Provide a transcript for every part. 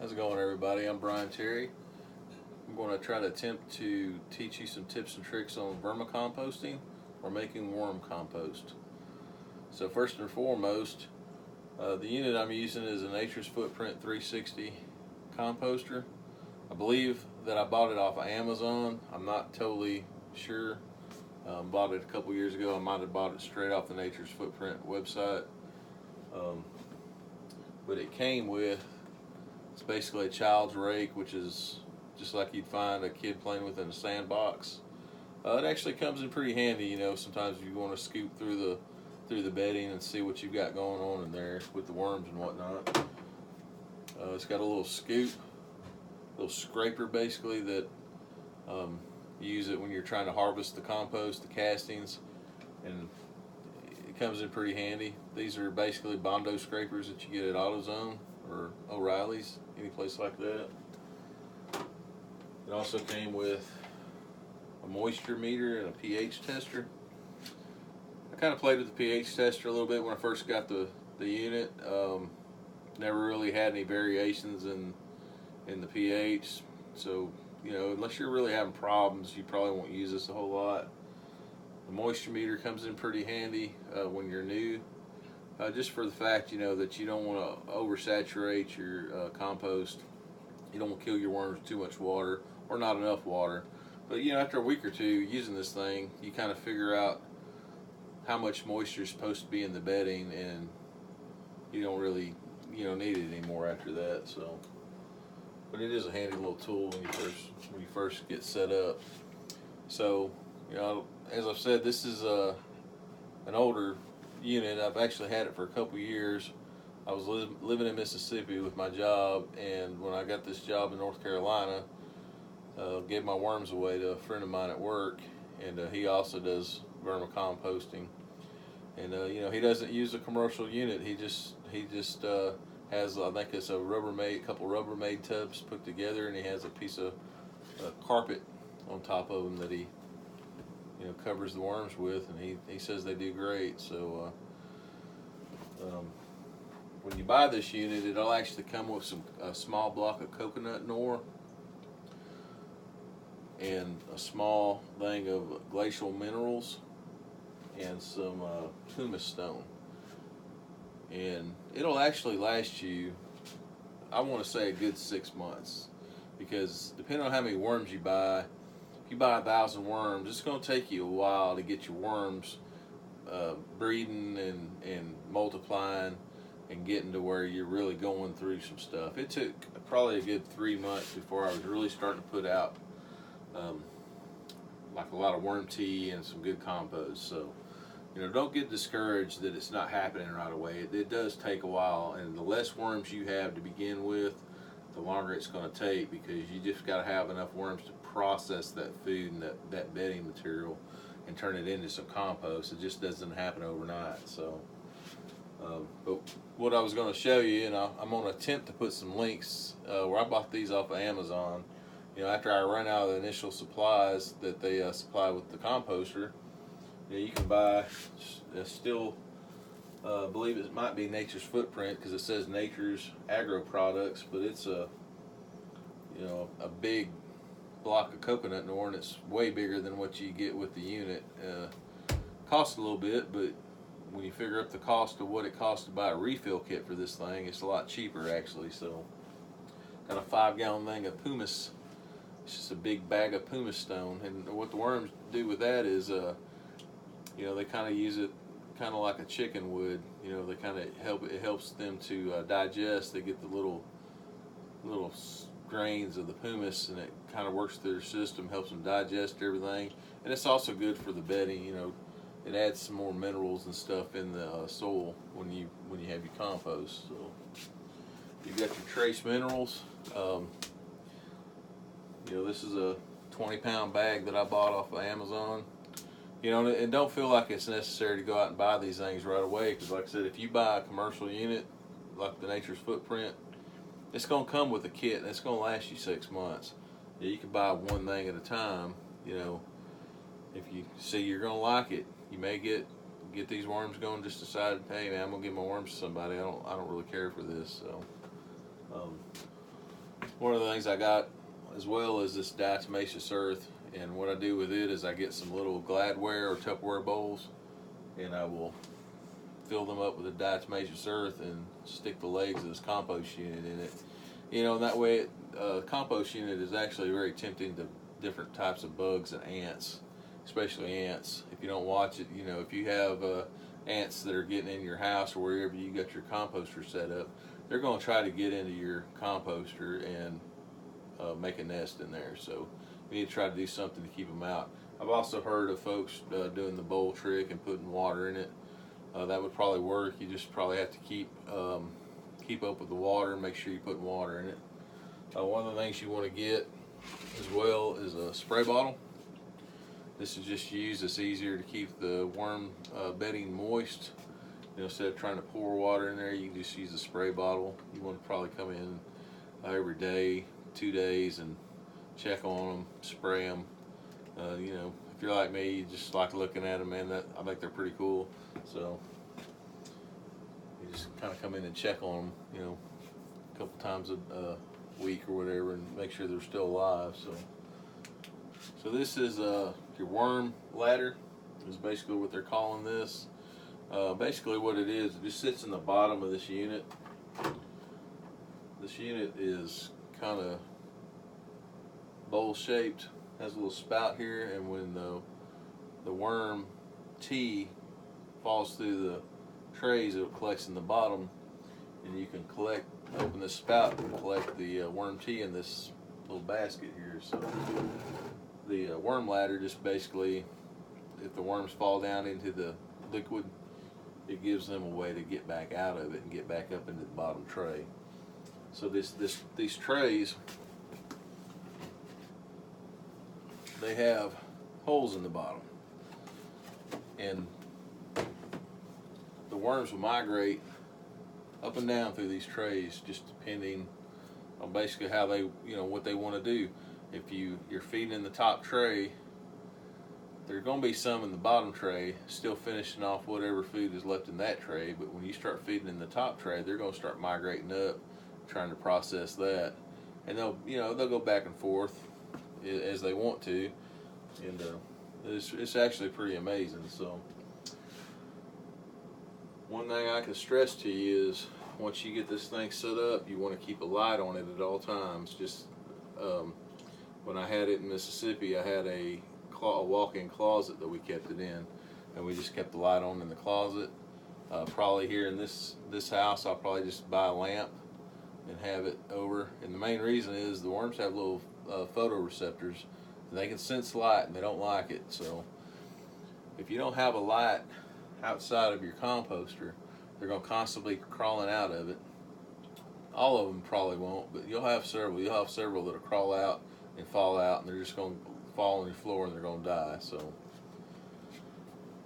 How's it going, everybody? I'm Brian Terry. I'm going to try to attempt to teach you some tips and tricks on vermicomposting or making worm compost. So first and foremost, the unit I'm using is a Nature's Footprint 360 composter. I believe that I bought it off of Amazon. I'm not totally sure. Bought it a couple years ago. I might have bought it straight off the Nature's Footprint website. But it came with, it's basically a child's rake, which is just like you'd find a kid playing with in a sandbox. It actually comes in pretty handy, you know. Sometimes if you want to scoop through the bedding and see what you've got going on in there with the worms and whatnot. It's got a little scoop, little scraper basically that you use it when you're trying to harvest the compost, the castings, and it comes in pretty handy. These are basically Bondo scrapers that you get at AutoZone or O'Reilly's, any place like that. It also came with a moisture meter and a pH tester. I kind of played with the pH tester a little bit when I first got the unit. Never really had any variations in the pH, so you know, unless you're really having problems, you probably won't use this a whole lot. The moisture meter comes in pretty handy when you're new, just for the fact, you know, that you don't want to oversaturate your compost. You don't want to kill your worms with too much water or not enough water. But you know, after a week or two using this thing, you kind of figure out how much moisture is supposed to be in the bedding, and you don't really, you know, need it anymore after that. So, but it is a handy little tool when you first get set up. So, you know, as I've said, this is an older unit. I've actually had it for a couple years. I was living in Mississippi with my job, and when I got this job in North Carolina, gave my worms away to a friend of mine at work, and he also does vermicomposting. And you know, he doesn't use a commercial unit. He just has, I think it's a couple Rubbermaid tubs put together, and he has a piece of carpet on top of them that he, you know, covers the worms with, and he says they do great. So when you buy this unit, it'll actually come with a small block of coconut Noir and a small thing of glacial minerals and some pumice stone. And it'll actually last you, I want to say, a good 6 months, because depending on how many worms you buy, if you buy 1,000 worms, it's going to take you a while to get your worms breeding and multiplying and getting to where you're really going through some stuff. It took probably a good 3 months before I was really starting to put out like a lot of worm tea and some good compost. So, you know, don't get discouraged that it's not happening right away. It does take a while, and the less worms you have to begin with, the longer it's going to take, because you just got to have enough worms to process that food and that bedding material and turn it into some compost. It just doesn't happen overnight. So, but what I was going to show you, and I'm going to attempt to put some links where I bought these off of Amazon. You know, after I run out of the initial supplies that they supply with the composter, you know, you can buy still, believe it might be Nature's Footprint, because it says Nature's Agro Products, but it's a big block of coconut Noir, and it's way bigger than what you get with the unit. Costs a little bit, but when you figure up the cost of what it costs to buy a refill kit for this thing, it's a lot cheaper actually. So, got a 5-gallon thing of pumice. It's just a big bag of pumice stone, and what the worms do with that is, you know, they kind of use it kind of like a chicken would. You know, they kind of it helps them to digest. They get the little grains of the pumice, and it kind of works through their system, helps them digest everything. And it's also good for the bedding. You know, it adds some more minerals and stuff in the soil when you have your compost. So you've got your trace minerals. You know, this is a 20-pound bag that I bought off of Amazon. You know, and don't feel like it's necessary to go out and buy these things right away, because like I said, if you buy a commercial unit like the Nature's Footprint, it's going to come with a kit, and it's going to last you 6 months. Yeah, you can buy one thing at a time. You know, if you see you're going to like it, you may get these worms going. Just decide, hey man, I'm going to give my worms to somebody. I don't really care for this. So One of the things I got as well is this Maysa Earth, and what I do with it is I get some little Gladware or Tupperware bowls, and I will fill them up with the Maysa Earth and stick the legs of this compost unit in it. You know, and that way, compost unit is actually very tempting to different types of bugs and ants, especially ants. If you don't watch it, you know, if you have ants that are getting in your house or wherever you got your composter set up, they're going to try to get into your composter and make a nest in there. So you need to try to do something to keep them out. I've also heard of folks doing the bowl trick and putting water in it. That would probably work. You just probably have to keep up with the water and make sure you put water in it. One of the things you want to get as well is a spray bottle. This is just used. It's easier to keep the worm bedding moist. You know, instead of trying to pour water in there, you can just use a spray bottle. You want to probably come in every day, 2 days, and check on them, spray them. You know, if you're like me, you just like looking at them, man. I think they're pretty cool. So you just kind of come in and check on them, you know, a couple times a week or whatever, and make sure they're still alive. So this is your worm ladder. Is basically what they're calling this. Basically what it just sits in the bottom of this unit. This unit is kind of bowl shaped, has a little spout here, and when the worm tea falls through the trays, it collects in the bottom, and you can open this spout and collect the worm tea in this little basket here. So the worm ladder just basically, if the worms fall down into the liquid, it gives them a way to get back out of it and get back up into the bottom tray. So these trays, they have holes in the bottom, and the worms will migrate up and down through these trays, just depending on basically how they, you know, what they want to do. If you're feeding in the top tray, there's going to be some in the bottom tray still finishing off whatever food is left in that tray, but when you start feeding in the top tray, they're going to start migrating up, trying to process that, and they'll go back and forth as they want to, and it's actually pretty amazing. So one thing I can stress to you is once you get this thing set up, you want to keep a light on it at all times. Just when I had it in Mississippi, I had a walk-in closet that we kept it in, and we just kept the light on in the closet. Probably here in this house, I'll probably just buy a lamp and have it over. And the main reason is the worms have little photoreceptors, and they can sense light, and they don't like it. So if you don't have a light outside of your composter, they're going to constantly crawling out of it. All of them probably won't, but you'll have several. You'll have several that'll crawl out and fall out, and they're just going to fall on your floor and they're going to die. So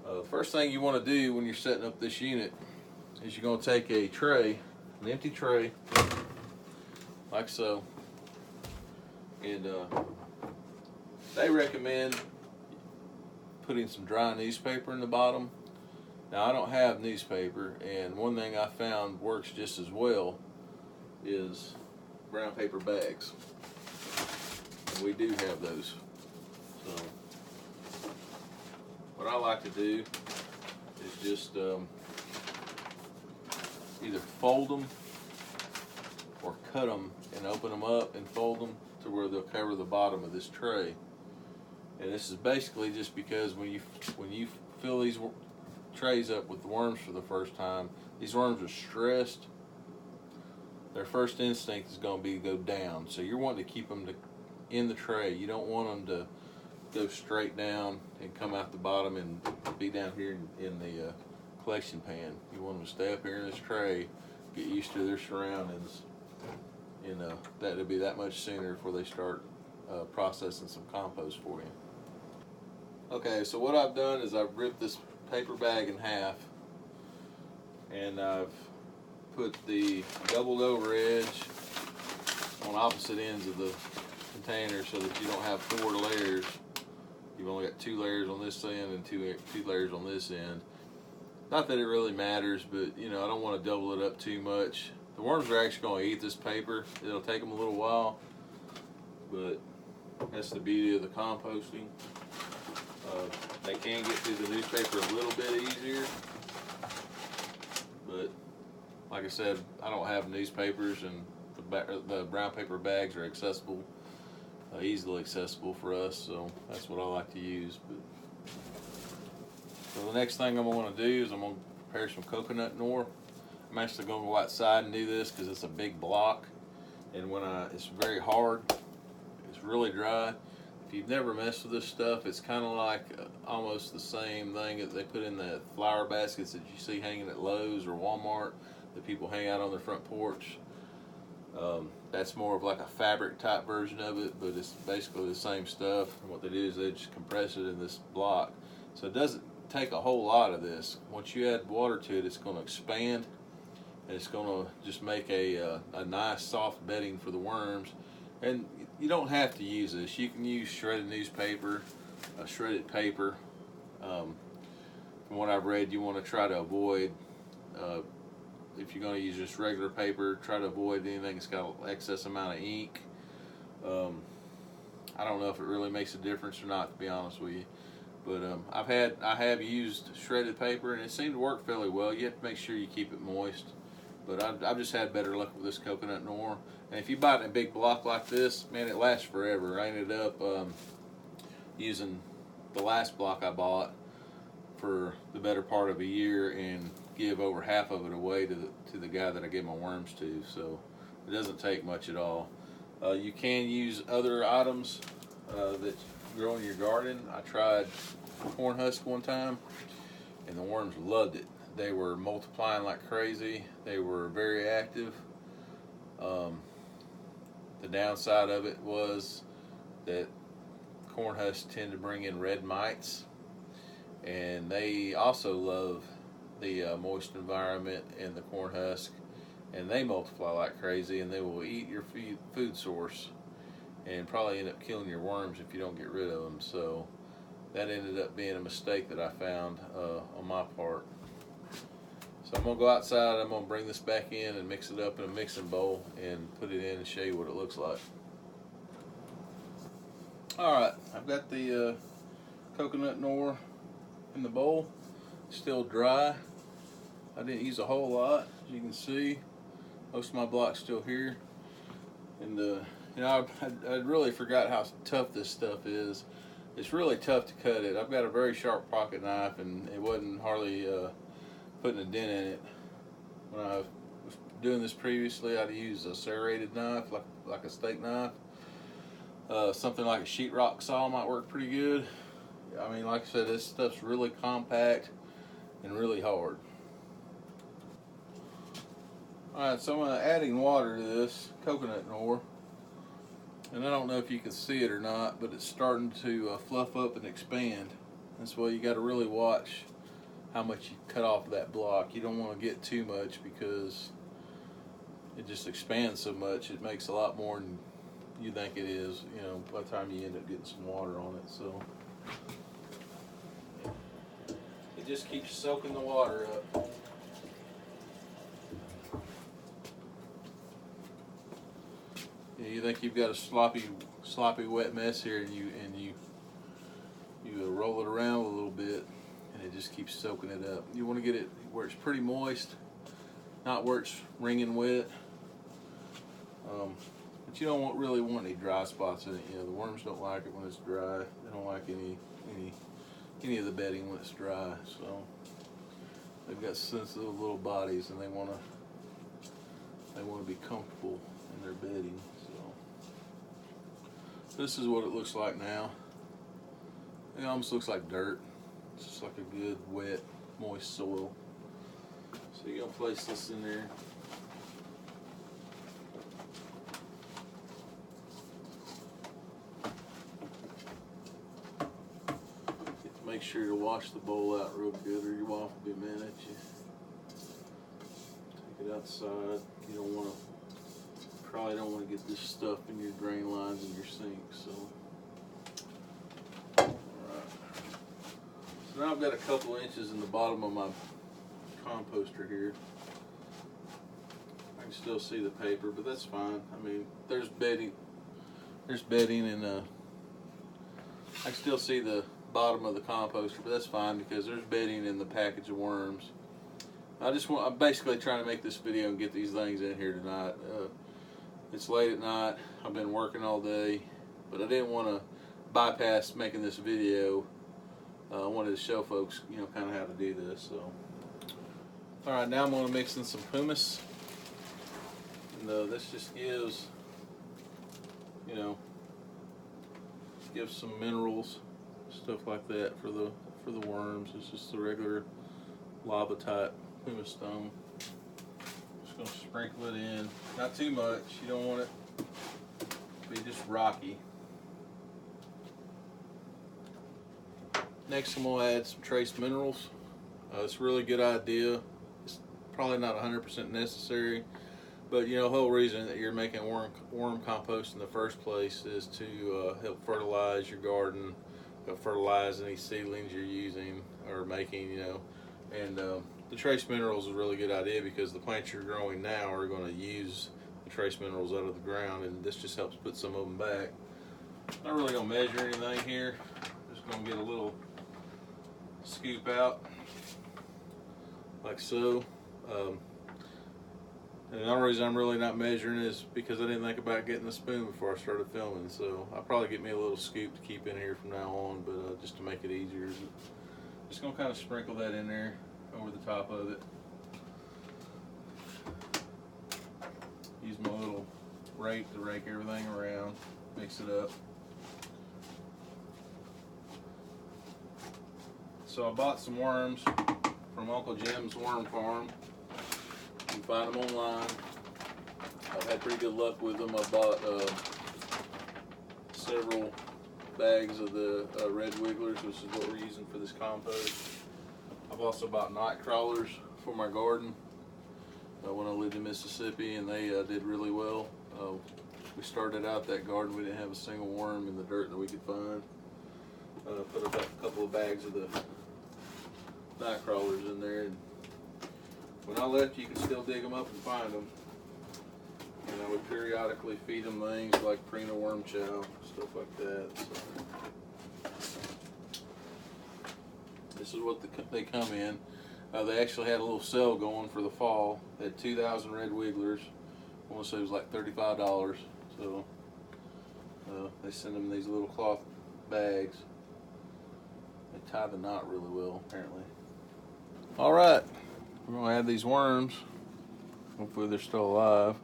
the first thing you want to do when you're setting up this unit is you're going to take a tray, an empty tray, like so, and they recommend putting some dry newspaper in the bottom. Now, I don't have newspaper, and one thing I found works just as well is brown paper bags, and we do have those. So what I like to do is just either fold them or cut them and open them up and fold them to where they'll cover the bottom of this tray. And this is basically just because when you fill these trays up with worms for the first time, these worms are stressed. Their first instinct is going to be to go down. So you're wanting to keep them in the tray. You don't want them to go straight down and come out the bottom and be down here in the collection pan. You want them to stay up here in this tray, get used to their surroundings, and that'll be that much sooner before they start processing some compost for you. Okay, so what I've done is I've ripped this paper bag in half, and I've put the doubled over edge on opposite ends of the container so that you don't have 4 layers. You've only got 2 layers on this end and two layers on this end. Not that it really matters, but you know, I don't want to double it up too much. The worms are actually going to eat this paper. It'll take them a little while, but that's the beauty of the composting. They can get through the newspaper a little bit easier, but like I said, I don't have newspapers, and the brown paper bags are accessible, easily accessible for us, so that's what I like to use. But so the next thing I'm going to do is I'm going to prepare some coconut Noir. I'm actually going to go outside and do this because it's a big block, and it's very hard, it's really dry. If you've never messed with this stuff, it's kind of like almost the same thing that they put in the flower baskets that you see hanging at Lowe's or Walmart that people hang out on their front porch. That's more of like a fabric type version of it, but it's basically the same stuff. And what they do is they just compress it in this block. So it doesn't take a whole lot of this. Once you add water to it, it's going to expand, and it's going to just make a nice soft bedding for the worms. And you don't have to use this. You can use shredded newspaper, shredded paper. From what I've read, you want to try to avoid, if you're going to use just regular paper, try to avoid anything that's got an excess amount of ink. I don't know if it really makes a difference or not, to be honest with you. But I have used shredded paper, and it seemed to work fairly well. You have to make sure you keep it moist. But I've just had better luck with this coconut Noir. And if you buy it in a big block like this, man, it lasts forever. I ended up using the last block I bought for the better part of a year and give over half of it away to the guy that I gave my worms to. So it doesn't take much at all. You can use other items that grow in your garden. I tried corn husk one time, and the worms loved it. They were multiplying like crazy. They were very active. The downside of it was that corn husks tend to bring in red mites, and they also love the moist environment in the corn husk, and they multiply like crazy, and they will eat your food source and probably end up killing your worms if you don't get rid of them. So that ended up being a mistake that I found on my part. So I'm going to go outside, I'm going to bring this back in and mix it up in a mixing bowl and put it in and show you what it looks like. Alright, I've got the coconut Noir in the bowl, still dry. I didn't use a whole lot, as you can see. Most of my block's still here. And you know, I really forgot how tough this stuff is. It's really tough to cut it. I've got a very sharp pocket knife, and it wasn't hardly putting a dent in it. When I was doing this previously, I'd use a serrated knife, like a steak knife. Something like a sheetrock saw might work pretty good. I mean, like I said, this stuff's really compact and really hard. Alright, so I'm adding water to this coconut Noir. And I don't know if you can see it or not, but it's starting to fluff up and expand. That's why you got to really watch how much you cut off of that block. You don't want to get too much because it just expands so much. It makes a lot more than you think it is, you know, by the time you end up getting some water on it. So it just keeps soaking the water up. Yeah, you think you've got a sloppy wet mess here, and you roll it around a little bit, and it just keeps soaking it up. You want to get it where it's pretty moist, not where it's wringing wet. But you don't really want any dry spots in it. You know, the worms don't like it when it's dry. They don't like any of the bedding when it's dry. So they've got sensitive little bodies, and they want to be comfortable in their bedding. So this is what it looks like now. It almost looks like dirt. It's just like a good, wet, moist soil. So you're going to place this in there. Make sure to wash the bowl out real good, or your wife will be mad at you. Take it outside. You don't want to, probably don't want to get this stuff in your drain lines in your sink. So, all right. So now I've got a couple inches in the bottom of my composter here. I can still see the paper, but that's fine. I mean, there's bedding. There's bedding, and I can still see the bottom of the composter, but that's fine because there's bedding in the package of worms. I'm basically trying to make this video and get these things in here tonight. It's late at night. I've been working all day, but I didn't want to bypass making this video. I wanted to show folks, you know, kind of how to do this. So, all right, now I'm going to mix in some pumice, and this just gives, you know, gives some minerals, stuff like that for the worms. It's just the regular lava type pumice stone. Just going to sprinkle it in, not too much. You don't want it to be just rocky. Next, I'm going to add some trace minerals. It's a really good idea. It's probably not 100% necessary, but you know, the whole reason that you're making worm compost in the first place is to help fertilize your garden, help fertilize any seedlings you're using or making, you know. And the trace minerals is a really good idea because the plants you're growing now are going to use the trace minerals out of the ground, and this just helps put some of them back. Not really going to measure anything here. Just going to get a little scoop out like so. And the only reason I'm really not measuring is because I didn't think about getting a spoon before I started filming, so I'll probably get me a little scoop to keep in here from now on, but just to make it easier. Just going to kind of sprinkle that in there over the top of it. Use my little rake to rake everything around, mix it up. So I bought some worms from Uncle Jim's Worm Farm. You can find them online. I've had pretty good luck with them. I bought several bags of the red wigglers, which is what we're using for this compost. I've also bought night crawlers for my garden when I lived in Mississippi, and they did really well. We started out that garden, we didn't have a single worm in the dirt that we could find. Put about a couple of bags of the night crawlers in there, and when I left, you can still dig them up and find them. And I would periodically feed them things like Prina worm chow, stuff like that. So this is what they come in. They actually had a little sale going for the fall. They had 2,000 red wigglers. I want to say it was like $35. So they send them these little cloth bags. They tie the knot really well, apparently. All right, we're going to add these worms. Hopefully they're still alive.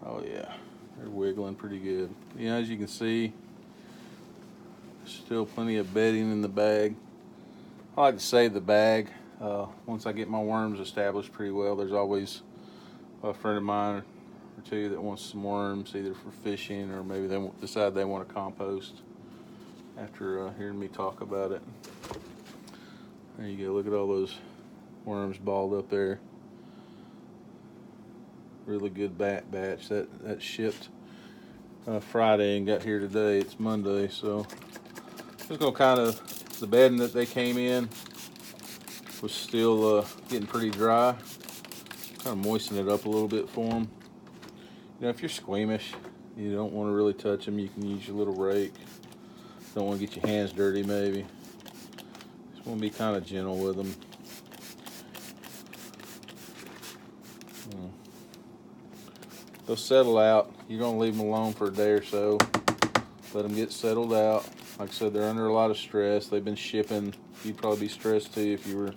Oh yeah, they're wiggling pretty good. You know, as you can see, there's still plenty of bedding in the bag. I like to save the bag. Once I get my worms established pretty well, there's always a friend of mine or two that wants some worms, either for fishing or maybe they decide they want to compost after hearing me talk about it. There you go, look at all those worms balled up there. Really good batch. That shipped Friday and got here today. It's Monday, so just gonna kind of, the bedding that they came in was still getting pretty dry. Kind of moisten it up a little bit for them. You know, if you're squeamish, you don't want to really touch them, you can use your little rake. Don't want to get your hands dirty maybe. Just want to be kind of gentle with them. They'll settle out. You're going to leave them alone for a day or so. Let them get settled out. Like I said, they're under a lot of stress. They've been shipping. You'd probably be stressed too if you were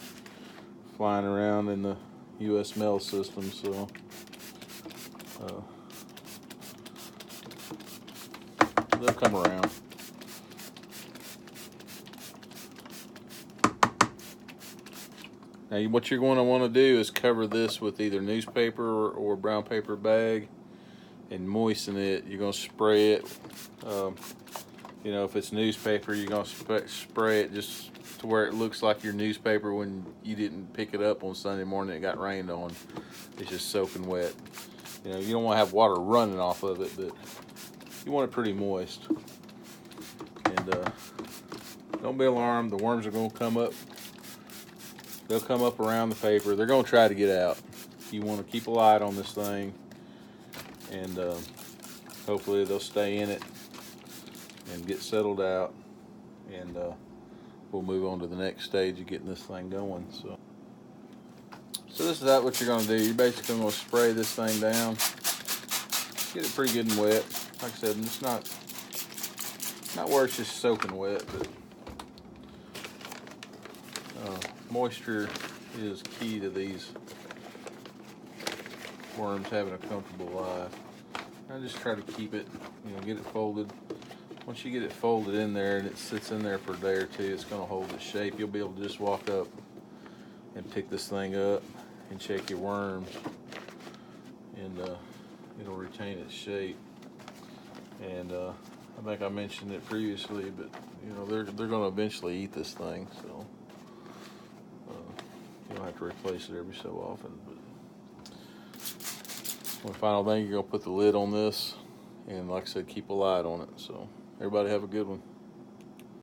flying around in the U.S. mail system. So they'll come around. Now what you're going to want to do is cover this with either newspaper or brown paper bag and moisten it. You're going to spray it. You know, if it's newspaper, you're going to spray it just to where it looks like your newspaper when you didn't pick it up on Sunday morning. It got rained on. It's just soaking wet. You know, you don't want to have water running off of it, but you want it pretty moist. And don't be alarmed. The worms are going to come up. They'll come up around the paper. They're going to try to get out. you want to keep a light on this thing, and hopefully they'll stay in it and get settled out, and we'll move on to the next stage of getting this thing going. So this is what you're going to do. You're basically going to spray this thing down, get it pretty good and wet. Like I said, it's not where it's just soaking wet, but moisture is key to these worms having a comfortable life. I just try to keep it, get it folded. Once you get it folded in there and it sits in there for a day or two, it's going to hold its shape. You'll be able to just walk up and pick this thing up and check your worms, and it'll retain its shape. And I think I mentioned it previously, but they're going to eventually eat this thing, so you don't have to replace it every so often. But one final thing, you're going to put the lid on this, and like I said, keep a light on it. So everybody have a good one.